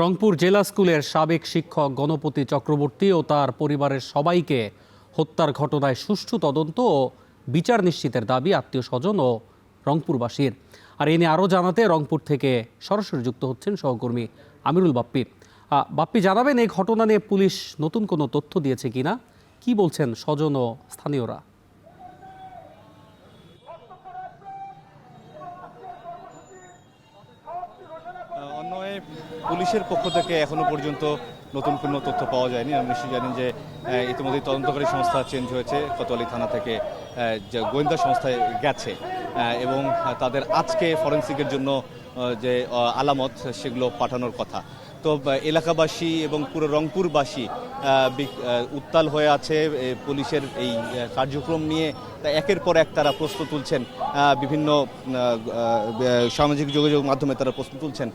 রংপুর জেলা স্কুলের সাবেক শিক্ষক গণপতি চক্রবর্তী ও তার পরিবারের সবাইকে হত্যার ঘটনায় সুষ্ঠু তদন্ত ও বিচার নিশ্চিতের দাবি আত্মীয় স্বজন ও রংপুরবাসীর। আর এ নিয়ে আরও জানাতে রংপুর থেকে সরাসরি যুক্ত হচ্ছেন সহকর্মী আমিরুল বাপ্পি। বাপ্পি, জানাবেন এই ঘটনা নিয়ে পুলিশ নতুন কোনো তথ্য দিয়েছে কিনা, কি বলছেন স্বজন ও স্থানীয়রা? অন্যয়ে পুলিশের পক্ষ থেকে এখনো পর্যন্ত নতুন কোনো তথ্য পাওয়া যায়নি। আপনি নিশ্চয়ই জানেন যে ইতিমধ্যে তদন্তকারী সংস্থা চেঞ্জ হয়েছে, কোতোয়ালি থানা থেকে যে গোয়েন্দা সংস্থায় গেছে এবং তাদের আজকে ফরেন্সিকের জন্য যে আলামত সেগুলো পাঠানোর কথা। তো এলাকাবাসী এবং পুরো রংপুরবাসী উত্তাল হয়ে আছে পুলিশের এই কার্যক্রম নিয়ে। একের পর এক তারা প্রশ্ন তুলছেন, বিভিন্ন সামাজিক যোগাযোগ মাধ্যমে তারা প্রশ্ন তুলছেন,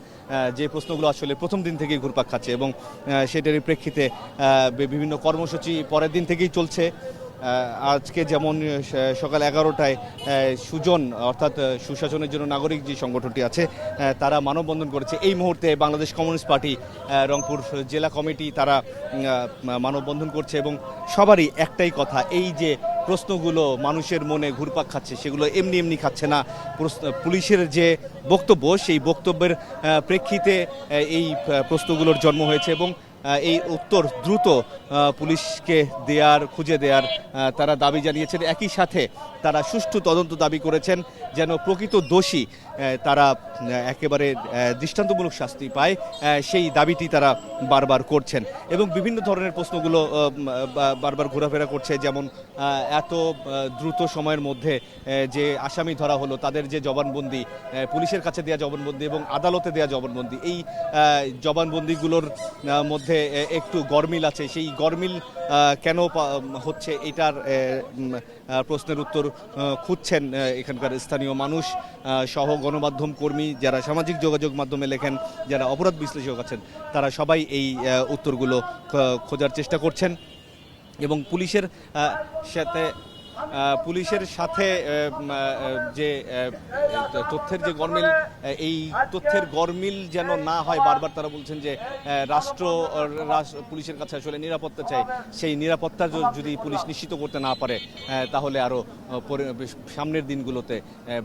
যে প্রশ্নগুলো আসলে প্রথম দিন থেকেই ঘুরপাক খাচ্ছে এবং সেটারই প্রেক্ষিতে বিভিন্ন কর্মসূচি পরের দিন থেকেই চলছে। আজকে যেমন সকাল 11টায় সুজন অর্থাৎ সুশাসনের জন্য নাগরিক যে সংগঠনটি আছে তারা মানববন্ধন করেছে। এই মুহূর্তে বাংলাদেশ কমিউনিস্ট পার্টি রংপুর জেলা কমিটি তারা মানববন্ধন করছে এবং সবারই একটাই কথা, এই যে প্রশ্নগুলো মানুষের মনে ঘুরপাক খাচ্ছে সেগুলো এমনি এমনি খাচ্ছে না। পুলিশের যে বক্তব্য সেই বক্তব্যের প্রেক্ষিতে এই প্রশ্নগুলোর জন্ম হয়েছে এবং এই উত্তর দ্রুত পুলিশকে খুঁজে দেওয়ার তারা দাবি জানিয়েছেন। একই সাথে তারা সুষ্ঠু তদন্ত দাবি করেছেন, যেন প্রকৃত দোষী তারা একেবারে দৃষ্টান্তমূলক শাস্তি পায়, সেই দাবিটি তারা বারবার করছেন এবং বিভিন্ন ধরনের প্রশ্নগুলো বারবার ঘোরাফেরা করছে। যেমন এত দ্রুত সময়ের মধ্যে যে আসামি ধরা হলো, তাদের যে জবানবন্দি, পুলিশের কাছে দেওয়া জবানবন্দি এবং আদালতে দেওয়া জবানবন্দি, এই জবানবন্দিগুলোর মধ্যে একটু গরমিল আছে। সেই গরমিল কেন হচ্ছে এটার প্রশ্নের উত্তর খুঁজছেন এখানকার স্থানীয় মানুষ সহ গণমাধ্যম কর্মী, যারা সামাজিক যোগাযোগ মাধ্যমে লেখেন, যারা অপরাধ বিশ্লেষক আছেন, তারা সবাই এই উত্তরগুলো খোঁজার চেষ্টা করছেন এবং পুলিশের সাথে যে তথ্যের যে গরমিল, এই তথ্যের গরমিল যেন না হয়, বারবার তারা বলছেন যে পুলিশের কাছে আসলে নিরাপত্তা চাই। সেই নিরাপত্তা যদি পুলিশ নিশ্চিত করতে না পারে তাহলে আরও সামনের দিনগুলোতে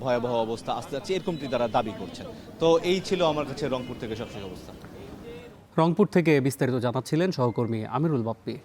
ভয়াবহ অবস্থা আসতে যাচ্ছে, এরকমটি তারা দাবি করছেন। তো এই ছিল আমার কাছে রংপুর থেকে সবশেষ অবস্থা। রংপুর থেকে বিস্তারিত জানাচ্ছিলেন সহকর্মী আমিরুল বাপ্পি।